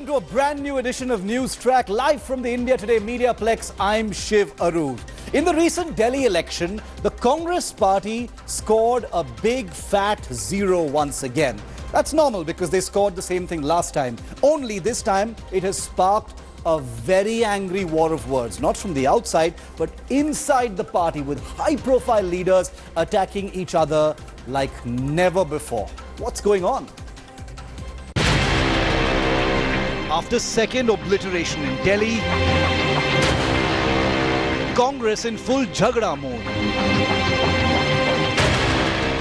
Welcome to a brand new edition of Newstrack, live from the India Today Mediaplex. I'm Shiv Arun. In the recent Delhi election, the Congress party scored a big fat zero once again. That's normal because they scored the same thing last time. Only this time, it has sparked a very angry war of words, not from the outside, but inside the party, with high-profile leaders attacking each other like never before. What's going on? After second obliteration in Delhi, Congress in full jhagda mode.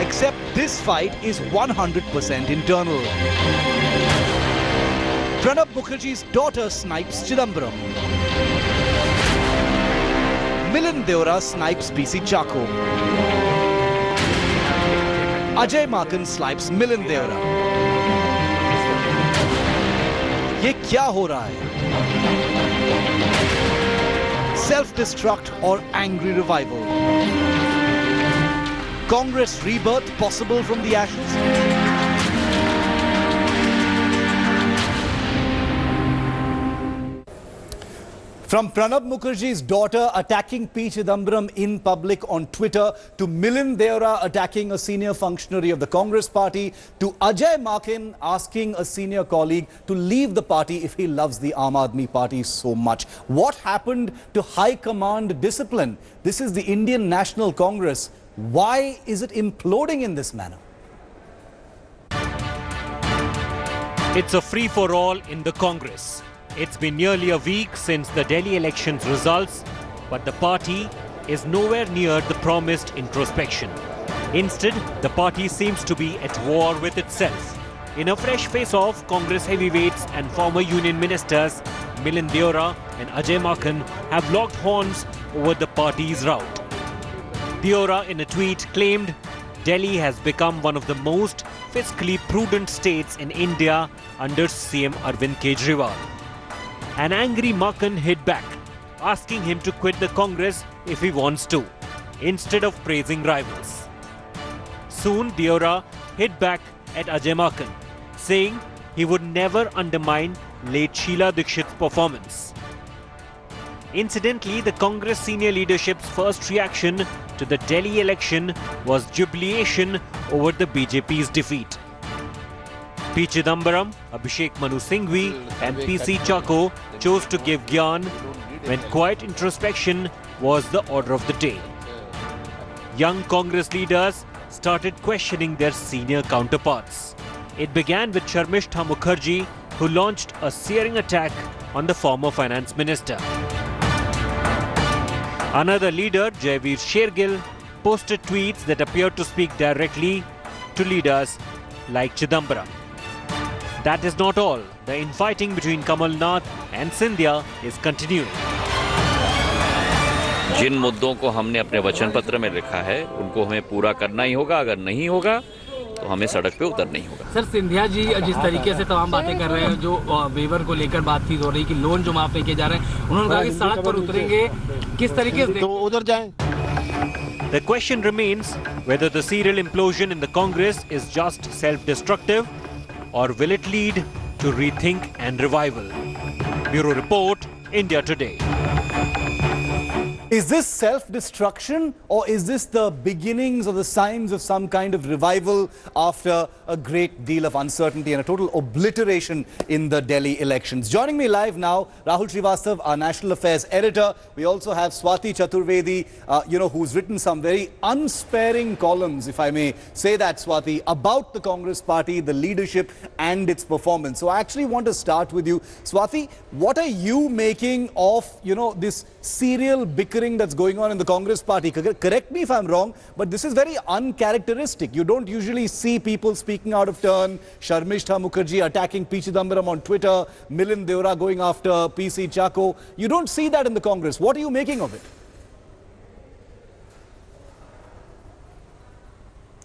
Except this fight is 100% internal. Pranab Mukherjee's daughter snipes Chidambaram. Milind Deora snipes PC Chako. Ajay Maken snipes Milind Deora. ये क्या हो रहा है? Self-destruct or angry revival? Congress rebirth possible from the ashes? From Pranab Mukherjee's daughter attacking P. Chidambaram in public on Twitter, to Milind Deora attacking a senior functionary of the Congress party, to Ajay Maken asking a senior colleague to leave the party if he loves the Aadmi party so much. What happened to high command discipline? This is the Indian National Congress. Why is it imploding in this manner? It's a free-for-all in the Congress. It's been nearly a week since the Delhi elections results, but the party is nowhere near the promised introspection. Instead, the party seems to be at war with itself. In a fresh face-off, Congress heavyweights and former union ministers Milind Deora and Ajay Maken have locked horns over the party's rout. Deora, in a tweet, claimed Delhi has become one of the most fiscally prudent states in India under CM Arvind Kejriwal. An angry Maken hit back, asking him to quit the Congress if he wants to, instead of praising rivals. Soon, Deora hit back at Ajay Maken, saying he would never undermine late Sheila Dikshit's performance. Incidentally, the Congress senior leadership's first reaction to the Delhi election was jubilation over the BJP's defeat. P. Chidambaram, Abhishek Manu Singhvi and PC Chako chose to give gyan when quiet introspection was the order of the day. Young Congress leaders started questioning their senior counterparts. It began with Sharmishtha Mukherjee, who launched a searing attack on the former finance minister. Another leader, Jaiveer Shergill, posted tweets that appeared to speak directly to leaders like Chidambaram. That is not all. The infighting between Kamal Nath and Scindia is continuing. जिन मुद्दों को हमने अपने वचन पत्र में लिखा है उनको हमें पूरा करना ही होगा. अगर नहीं होगा तो हमें सड़क पे उतरना ही होगा. सर, सिंधिया जी जिस तरीके से तमाम बातें कर रहे हैं, जो वेवर को लेकर बातचीत हो रही कि लोन जो माफ नहीं किए जा रहे हैं, उन्होंने कहा कि सड़क पर उतरेंगे. किस तरीके से तो उधर जाएं? The question remains whether the serial implosion in the Congress is just self-destructive, or will it lead to rethink and revival? Bureau Report, India Today. Is this self-destruction, or is this the beginnings or the signs of some kind of revival after a great deal of uncertainty and a total obliteration in the Delhi elections? Joining me live now, Rahul Srivastav, our National Affairs editor. We also have Swati Chaturvedi, who's written some very unsparing columns, if I may say that, Swati, about the Congress party, the leadership and its performance. So I actually want to start with you. Swati, what are you making of, this serial bickering that's going on in the Congress party? Correct me if I'm wrong, but this is very uncharacteristic. You don't usually see people speaking out of turn, Sharmishtha Mukherjee attacking P. Chidambaram on Twitter, Milind Deora going after PC Chako. You don't see that in the Congress. What are you making of it?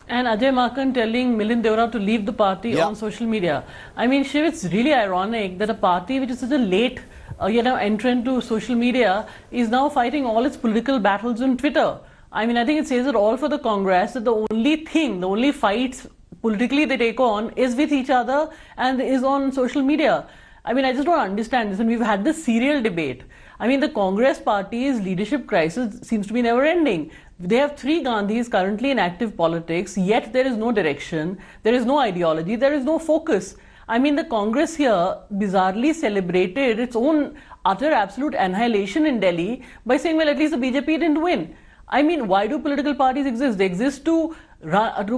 And Ajay Maken telling Milind Deora to leave the party on social media. I mean, Shiv, it's really ironic that a party which is such a late entrant to social media is now fighting all its political battles on Twitter. I mean, I think it says it all for the Congress that the only fights politically they take on is with each other and is on social media. I mean, I just don't understand this. And we've had this serial debate. I mean, the Congress party's leadership crisis seems to be never ending. They have 3 Gandhis currently in active politics, yet there is no direction, there is no ideology, there is no focus. I mean, the Congress here bizarrely celebrated its own utter absolute annihilation in Delhi by saying, well, at least the BJP didn't win. I mean, why do political parties exist? They exist to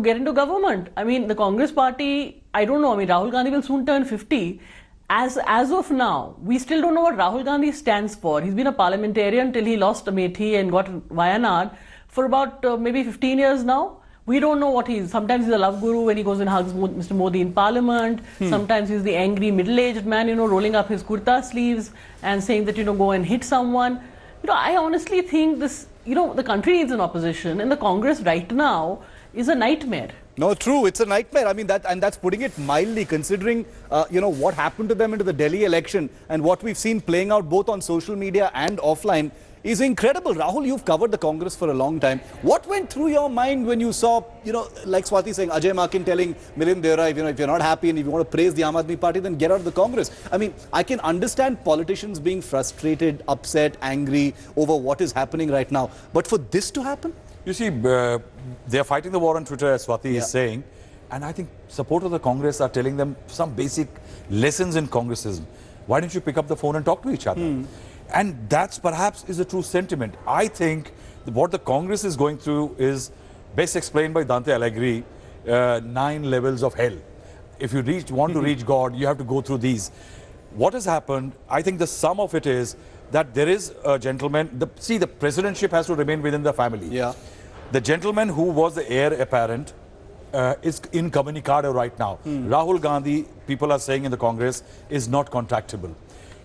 get into government. I mean, the Congress party, I don't know. I mean, Rahul Gandhi will soon turn 50. As of now, we still don't know what Rahul Gandhi stands for. He's been a parliamentarian till he lost Amethi and got Wayanad for about maybe 15 years now. We don't know what he is. Sometimes he's a love guru when he goes and hugs Mr. Modi in parliament. Sometimes he's the angry middle-aged man, rolling up his kurta sleeves and saying that, go and hit someone. I honestly think this, the country needs an opposition, and the Congress right now is a nightmare. No, true. It's a nightmare. I mean, that's putting it mildly, considering, what happened to them into the Delhi election and what we've seen playing out both on social media and offline is incredible. Rahul, you've covered the Congress for a long time. What went through your mind when you saw, like Swati saying, Ajay Maken telling Milind Deora, if you're not happy and if you want to praise the Aadmi party, then get out of the Congress. I mean, I can understand politicians being frustrated, upset, angry over what is happening right now. But for this to happen? You see, they're fighting the war on Twitter, as Swati is saying. And I think supporters of the Congress are telling them some basic lessons in Congressism. Why don't you pick up the phone and talk to each other? And that's perhaps is a true sentiment. I think what the Congress is going through is best explained by Dante Alighieri, 9 levels of hell. If you want to reach God, you have to go through these. What has happened, I think the sum of it is that there is a gentleman, the presidentship has to remain within the family. Yeah. The gentleman who was the heir apparent is incommunicado right now. Rahul Gandhi, people are saying in the Congress, is not contactable.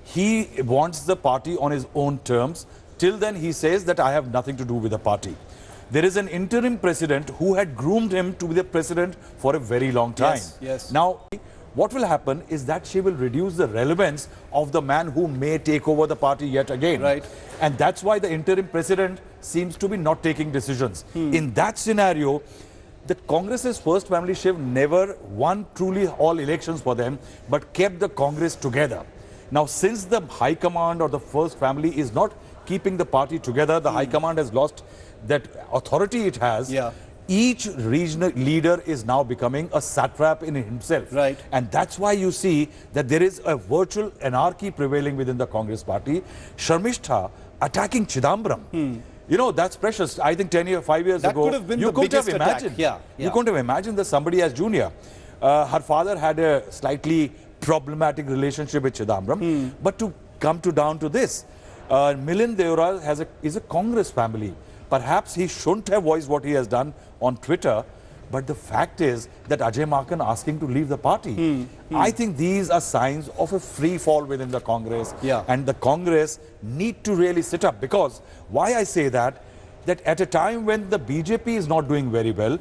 He wants the party on his own terms. Till then, he says that I have nothing to do with the party. There is an interim president who had groomed him to be the president for a very long time. Yes. Now, what will happen is that she will reduce the relevance of the man who may take over the party yet again. Right. And that's why the interim president seems to be not taking decisions. In that scenario, the Congress's first family shift never won truly all elections for them, but kept the Congress together. Now, since the High Command or the first family is not keeping the party together, the High Command has lost that authority it has. Yeah. Each regional leader is now becoming a satrap in himself. Right. And that's why you see that there is a virtual anarchy prevailing within the Congress party. Sharmistha attacking Chidambaram. That's precious. I think 5 years ago, could have been you the couldn't have biggest attack. imagined. Yeah. You couldn't have imagined that somebody as junior. Her father had a slightly problematic relationship with Chidambaram. But to come down to this, Milind Deora is a Congress family. Perhaps he shouldn't have voiced what he has done on Twitter, but the fact is that Ajay Maken asking to leave the party. I think these are signs of a free fall within the Congress. And the Congress need to really sit up, because why I say that at a time when the BJP is not doing very well,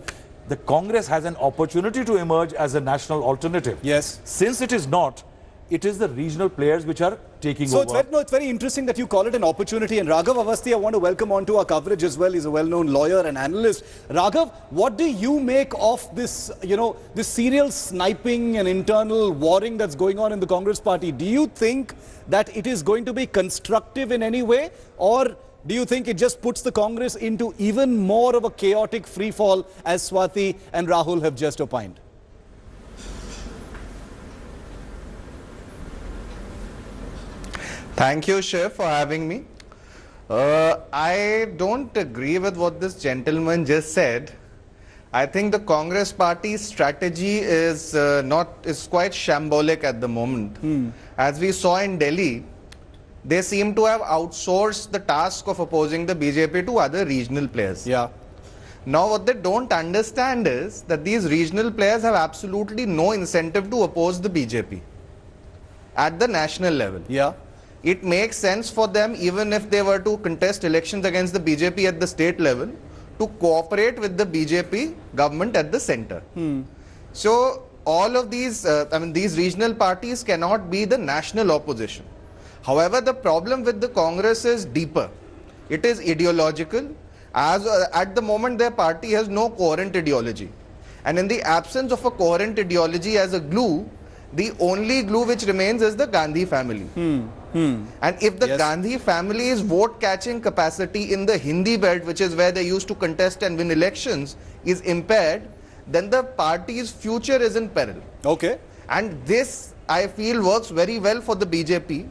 the Congress has an opportunity to emerge as a national alternative. Yes. Since it is not, it is the regional players which are taking over. It's very interesting that you call it an opportunity. And Raghav Avasthi, I want to welcome onto our coverage as well. He's a well-known lawyer and analyst. Raghav, what do you make of this, this serial sniping and internal warring that's going on in the Congress party? Do you think that it is going to be constructive in any way, or do you think it just puts the Congress into even more of a chaotic free fall, as Swati and Rahul have just opined? Thank you, Shiv, for having me. I don't agree with what this gentleman just said. I think the Congress party's strategy is quite shambolic at the moment. As we saw in Delhi, they seem to have outsourced the task of opposing the BJP to other regional players. Yeah. Now, what they don't understand is that these regional players have absolutely no incentive to oppose the BJP at the national level. Yeah. It makes sense for them, even if they were to contest elections against the BJP at the state level, to cooperate with the BJP government at the center. So all of these, these regional parties cannot be the national opposition. However, the problem with the Congress is deeper. It is ideological. At the moment, their party has no coherent ideology. And in the absence of a coherent ideology as a glue, the only glue which remains is the Gandhi family. And if the Gandhi family's vote catching capacity in the Hindi belt, which is where they used to contest and win elections, is impaired, then the party's future is in peril. Okay. And this, I feel, works very well for the BJP,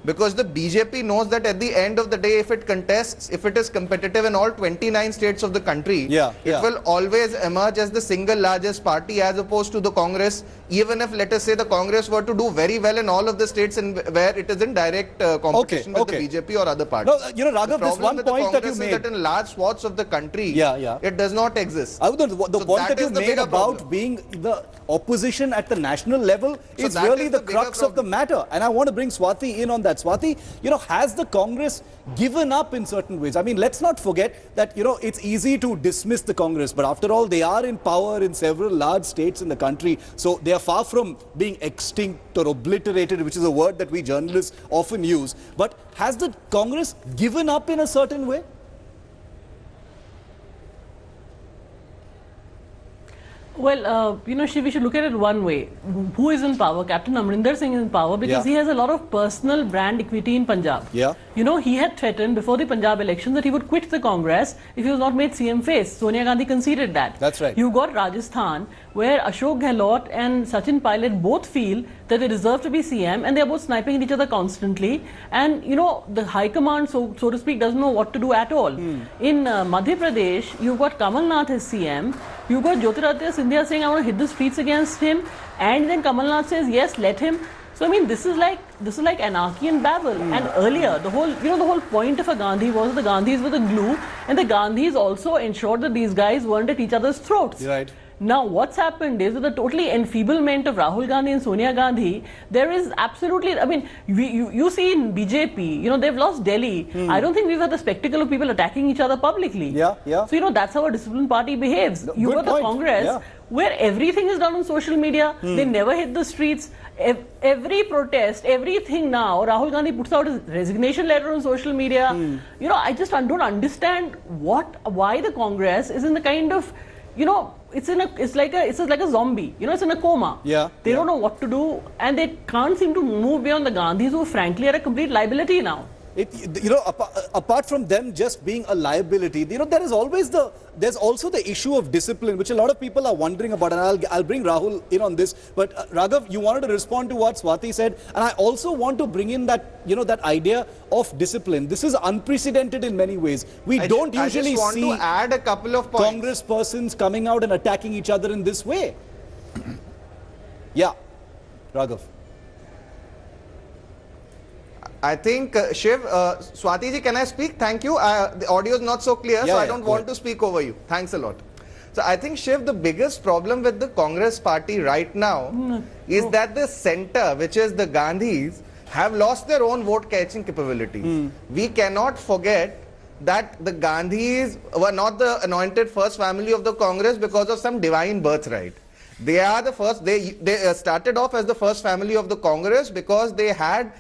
because the BJP knows that at the end of the day, if it contests, if it is competitive in all 29 states of the country, it will always emerge as the single largest party, as opposed to the Congress, even if, let us say, the Congress were to do very well in all of the states where it is in direct competition with the BJP or other parties. No, you know, Raghav, this one point that you made, that in large swaths of the country, it does not exist. The point that you made about being the opposition at the national level is really the crux of the matter. And I want to bring Swati in on that. Swati, you know, has the Congress given up in certain ways? I mean, let's not forget that, you know, it's easy to dismiss the Congress, but after all, they are in power in several large states in the country. So they are far from being extinct or obliterated, which is a word that we journalists often use. But has the Congress given up in a certain way? Well, you know, we should look at it one way. Who is in power? Captain Amrinder Singh is in power because he has a lot of personal brand equity in Punjab. You know, he had threatened before the Punjab election that he would quit the Congress if he was not made CM face. Sonia Gandhi conceded that. That's right. You got Rajasthan, where Ashok Gehlot and Sachin Pilot both feel that they deserve to be CM, and they are both sniping at each other constantly. And, you know, the high command, so to speak, doesn't know what to do at all. In Madhya Pradesh, you've got Kamal Nath as CM. You've got Jyotiraditya Scindia saying, I want to hit the streets against him. And then Kamal Nath says, yes, let him. So, I mean, this is like anarchy and babble. And earlier, the whole point of a Gandhi was that the Gandhis were the glue, and the Gandhis also ensured that these guys weren't at each other's throats. Right. Now, what's happened is with the totally enfeeblement of Rahul Gandhi and Sonia Gandhi, there is absolutely, I mean, you see in BJP, you know, they've lost Delhi. I don't think we've had the spectacle of people attacking each other publicly. So, you know, that's how a disciplined party behaves. You got the Congress, where everything is done on social media. They never hit the streets. Every protest, everything now, Rahul Gandhi puts out his resignation letter on social media. You know, I just don't understand why the Congress is in the kind of, you know, it's like a zombie. You know, it's in a coma. They don't know what to do, and they can't seem to move beyond the Gandhis, who frankly are a complete liability now. You know, apart from them just being a liability, you know, there's also the issue of discipline, which a lot of people are wondering about, and I'll bring Rahul in on this. But Raghav, you wanted to respond to what Swati said, and I also want to bring in that, you know, that idea of discipline. This is unprecedented in many ways. We don't usually see to add a couple of points. Congress persons coming out and attacking each other in this way. Raghav. I think, Shiv, Swati ji, can I speak? Thank you. The audio is not so clear, so I don't want to speak over you. Thanks a lot. So I think, Shiv, the biggest problem with the Congress party right now is that the center, which is the Gandhis, have lost their own vote catching capabilities. We cannot forget that the Gandhis were not the anointed first family of the Congress because of some divine birthright. They are the first, they started off as the first family of the Congress because they had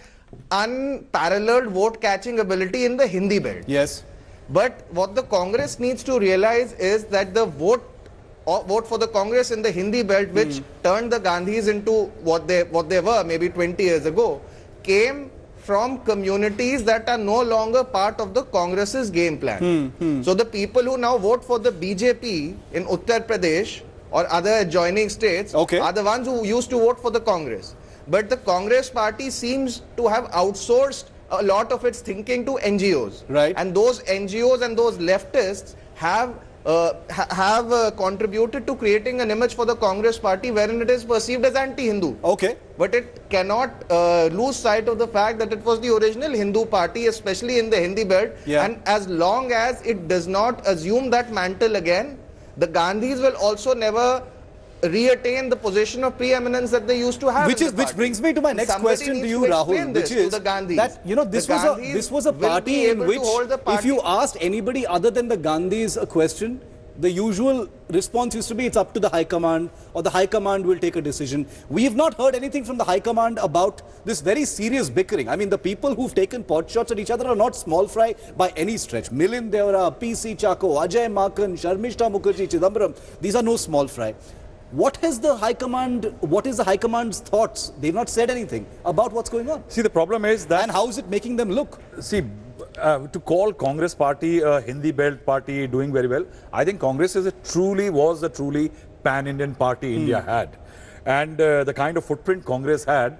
unparalleled vote catching ability in the Hindi belt. But what the Congress needs to realize is that the vote for the Congress in the Hindi belt, which turned the Gandhis into what they were maybe 20 years ago, came from communities that are no longer part of the Congress's game plan. So the people who now vote for the BJP in Uttar Pradesh or other adjoining states are the ones who used to vote for the Congress. But the Congress party seems to have outsourced a lot of its thinking to NGOs. And those NGOs and those leftists have contributed to creating an image for the Congress party wherein it is perceived as anti-Hindu. But it cannot lose sight of the fact that it was the original Hindu party, especially in the Hindi belt. And as long as it does not assume that mantle again, the Gandhis will also never reattain the position of preeminence that they used to have. Which brings me to my next question to you, Rahul, which is that, you know, this was a party in which if you asked anybody other than the Gandhis a question, the usual response used to be it's up to the High Command, or the High Command will take a decision. We have not heard anything from the High Command about this very serious bickering. I mean, the people who've taken pot shots at each other are not small fry by any stretch. Milind Deora, PC Chako, Ajay Maken, Sharmishta Mukherjee, Chidambaram, these are no small fry. What is the High Command's thoughts? They've not said anything about what's going on. See, the problem is that... And how is it making them look? See, to call Congress party a Hindi belt party doing very well, I think Congress was a truly pan-Indian party India had. And the kind of footprint Congress had,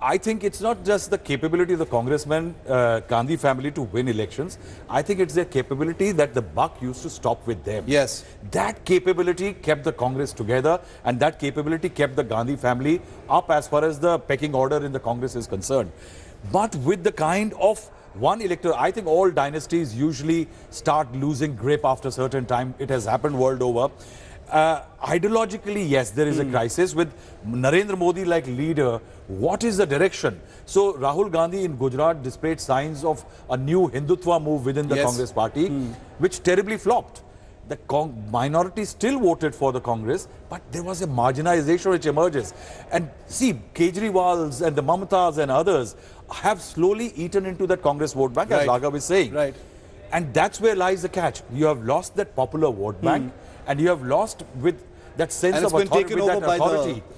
I think it's not just the capability of the congressman, Gandhi family to win elections. I think it's their capability that the buck used to stop with them. Yes. That capability kept the Congress together, and that capability kept the Gandhi family up as far as the pecking order in the Congress is concerned. But with the kind of one elector, I think all dynasties usually start losing grip after a certain time. It has happened world over. Ideologically, yes, there is a crisis with Narendra Modi like leader. What is the direction? So Rahul Gandhi in Gujarat displayed signs of a new Hindutva move within the Congress party, which terribly flopped. The minority still voted for the Congress, but there was a marginalization which emerges. And see, Kejriwal's and the Mamatas and others have slowly eaten into that Congress vote bank, as Raghav is saying. Right. And that's where lies the catch. You have lost that popular vote bank, and you have lost with that sense of authority, taken over by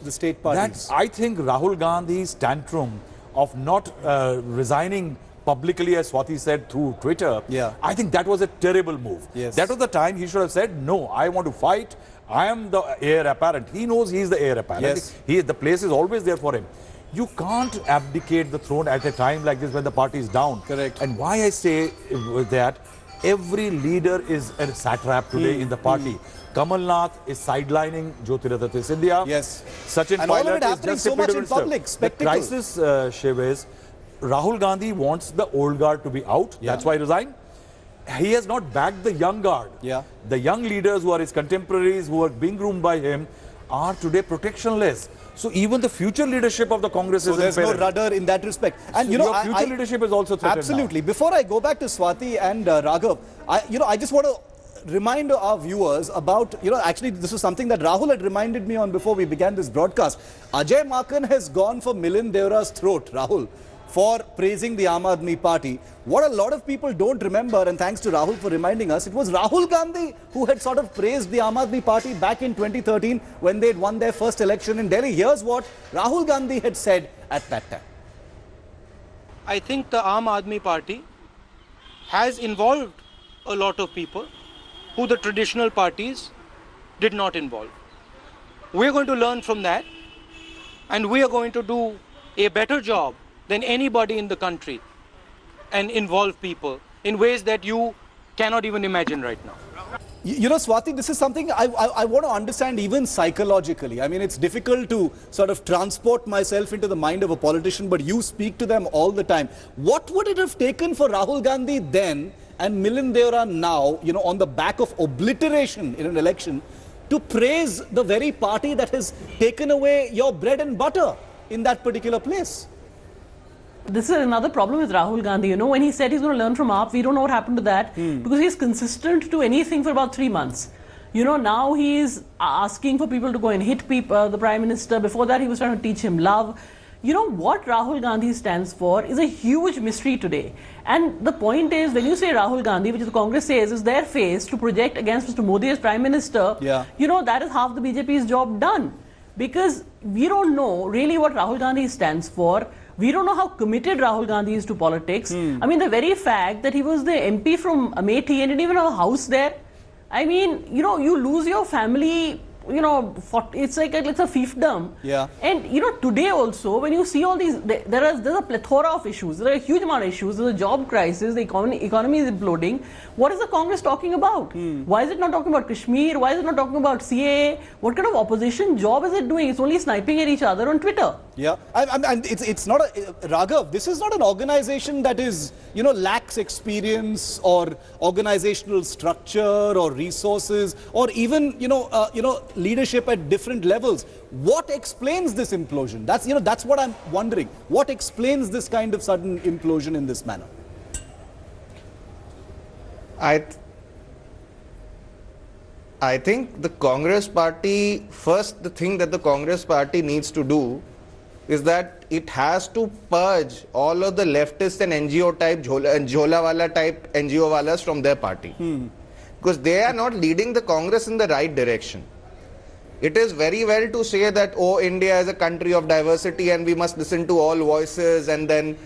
the state parties. I think Rahul Gandhi's tantrum of not resigning publicly, as Swati said, through Twitter, I think that was a terrible move. Yes. That was the time he should have said, no, I want to fight. I am the heir apparent. He knows he is the heir apparent. Yes. The place is always there for him. You can't abdicate the throne at a time like this when the party is down. Correct. And why I say that, every leader is a satrap today in the party. Kamal Nath is sidelining Jyotiraditya Scindia. Yes. Sachin And all of Pilot it is happening just so a much in minister. public, spectacle. The crisis, Shiv, is Rahul Gandhi wants the old guard to be out. That's why he resigned. He has not backed the young guard. The young leaders who are his contemporaries, who are being groomed by him, are today protectionless. So even the future leadership of the Congress is there's no rudder in that respect. And so your future leadership is also threatened. Absolutely. Now, before I go back to Swati and Raghav, I just want to remind our viewers about, actually this is something that Rahul had reminded me on before we began this broadcast. Ajay Maken has gone for Milind Deora's throat, Rahul, for praising the Aam Aadmi party. What a lot of people don't remember, and thanks to Rahul for reminding us, it was Rahul Gandhi who had sort of praised the Aam Aadmi party back in 2013 when they'd won their first election in Delhi. Here's what Rahul Gandhi had said at that time. I think the Aam Aadmi party has involved a lot of people who the traditional parties did not involve. We're going to learn from that, and we are going to do a better job than anybody in the country and involve people in ways that you cannot even imagine right now. Swati, this is something I want to understand even psychologically. I mean, it's difficult to sort of transport myself into the mind of a politician, but you speak to them all the time. What would it have taken for Rahul Gandhi then and Milind Deora now, on the back of obliteration in an election, to praise the very party that has taken away your bread and butter in that particular place? This is another problem with Rahul Gandhi. When he said he's going to learn from AAP, we don't know what happened to that because he's consistent to anything for about 3 months. Now he's asking for people to go and hit people, the Prime Minister. Before that, he was trying to teach him love. What Rahul Gandhi stands for is a huge mystery today. And the point is, when you say Rahul Gandhi, which the Congress says is their face to project against Mr. Modi as Prime Minister, that is half the BJP's job done. Because we don't know really what Rahul Gandhi stands for. We don't know how committed Rahul Gandhi is to politics. I mean, the very fact that he was the MP from Amethi and didn't even have a house there. I mean, you lose your family, it's like it's a fiefdom. And, today also, when you see all these, there's a plethora of issues. There are a huge amount of issues. There's a job crisis. The economy is imploding. What is the Congress talking about? Why is it not talking about Kashmir? Why is it not talking about CAA? What kind of opposition job is it doing? It's only sniping at each other on Twitter. And it's not Raghav, this is not an organization that is, lacks experience or organizational structure or resources or even, leadership at different levels. What explains this implosion? That's what I'm wondering. What explains this kind of sudden implosion in this manner? I think the Congress party, first the thing that the Congress party needs to do is that it has to purge all of the leftist and NGO type, Jholawala type NGO walas from their party. Because they are not leading the Congress in the right direction. It is very well to say that, oh, India is a country of diversity and we must listen to all voices and then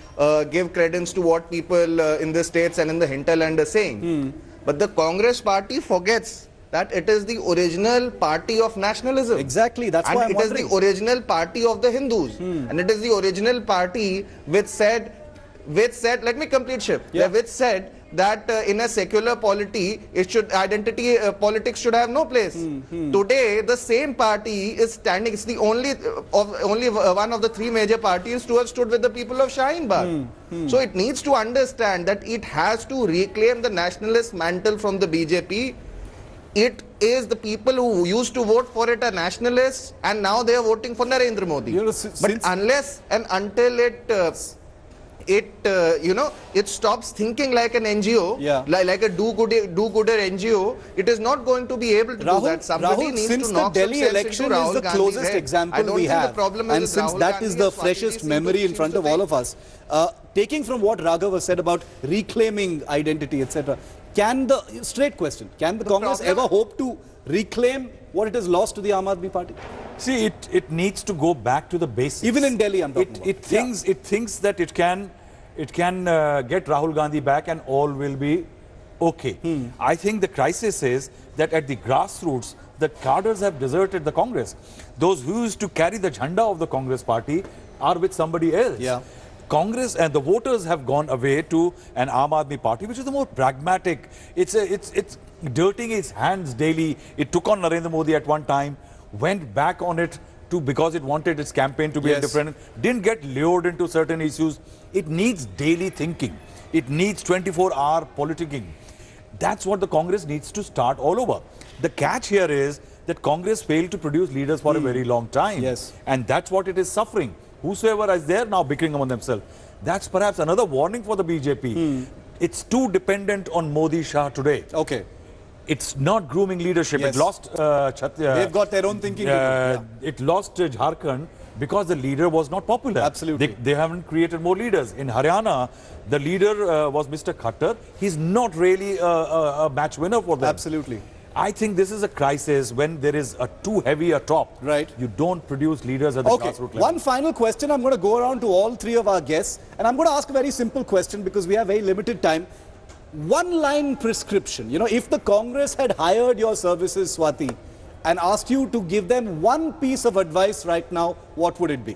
give credence to what people in the states and in the hinterland are saying. But the Congress party forgets that it is the original party of nationalism. Exactly, that's why I'm wondering. It is the original party of the Hindus. And it is the original party which said, let me complete, Shiv. Yeah. Which said that in a secular polity, identity politics should have no place. Today, the same party is standing. It's the only one of the three major parties to have stood with the people of Shaheen Bagh. So it needs to understand that it has to reclaim the nationalist mantle from the BJP. It is the people who used to vote for it are nationalists, and now they are voting for Narendra Modi. But unless and until it stops thinking like an NGO, like a do-gooder NGO, it is not going to be able to do that. Somebody needs since to the knock Delhi some sense election into is Rahul the Gandhi's closest head. example we have, and since that is the freshest memory in front of all of us, taking from what Raghav has said about reclaiming identity, etc., can the Congress ever hope to reclaim what it has lost to the Aam Aadmi Party? See, it needs to go back to the basics. Even in Delhi, I'm talking about. It thinks that it can get Rahul Gandhi back and all will be okay. I think the crisis is that at the grassroots, the cadres have deserted the Congress. Those who used to carry the jhanda of the Congress party are with somebody else. Yeah. Congress and the voters have gone away to an Aam Aadmi Party, which is the more pragmatic. It's dirtying its hands daily. It took on Narendra Modi at one time, went back on it because it wanted its campaign to be different, didn't get lured into certain issues. It needs daily thinking. It needs 24-hour politicking. That's what the Congress needs to start all over. The catch here is that Congress failed to produce leaders for a very long time. Yes. And that's what it is suffering. Whosoever is there now bickering among themselves. That's perhaps another warning for the BJP. It's too dependent on Modi Shah today. Okay. It's not grooming leadership. Yes. It lost They've got their own thinking. It lost Jharkhand because the leader was not popular. Absolutely. They haven't created more leaders. In Haryana, the leader was Mr. Khattar. He's not really a match winner for them. Absolutely. I think this is a crisis when there is a too heavy a top. Right. You don't produce leaders at the grassroots level. One final question. I'm going to go around to all three of our guests, and I'm going to ask a very simple question because we have very limited time. One-line prescription. If the Congress had hired your services, Swati, and asked you to give them one piece of advice right now, what would it be?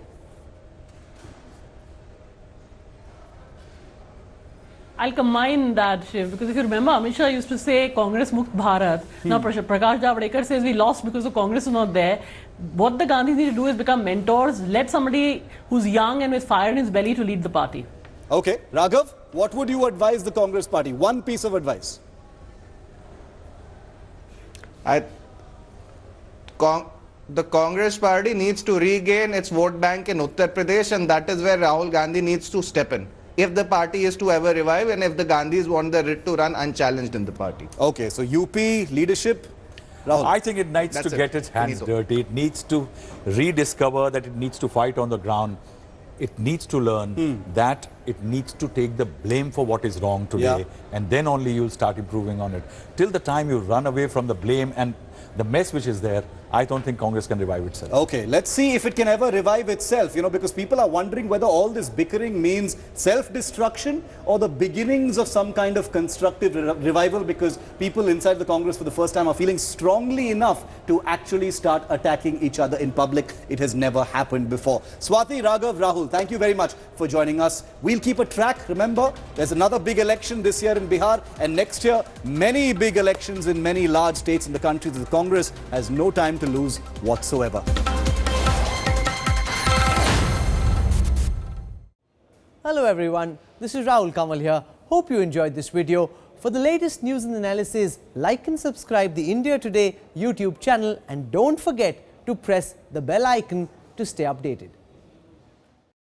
I'll combine that, Shiv, because if you remember, Amit Shah used to say Congress Mukt Bharat. Now Prakash Javadekar says we lost because the Congress is not there. What the Gandhis need to do is become mentors, let somebody who's young and with fire in his belly to lead the party. Okay. Raghav, what would you advise the Congress party? One piece of advice. The Congress party needs to regain its vote bank in Uttar Pradesh, and that is where Rahul Gandhi needs to step in. If the party is to ever revive and if the Gandhis want the writ to run unchallenged in the party. Okay, so UP leadership, Rahul. I think it needs to get its hands dirty. It needs to rediscover that it needs to fight on the ground. It needs to learn that it needs to take the blame for what is wrong today, and then only you'll start improving on it. Till the time you run away from the blame and the mess which is there, I don't think Congress can revive itself. Okay, let's see if it can ever revive itself, because people are wondering whether all this bickering means self-destruction or the beginnings of some kind of constructive revival, because people inside the Congress for the first time are feeling strongly enough to actually start attacking each other in public. It has never happened before. Swati, Raghav, Rahul, thank you very much for joining us. We'll keep a track. Remember, there's another big election this year in Bihar, and next year, many big elections in many large states in the country. The Congress has no time to lose whatsoever. Hello everyone, this is Rahul Kamal here. Hope you enjoyed this video. For the latest news and analysis, like and subscribe the India Today YouTube channel, and don't forget to press the bell icon to stay updated.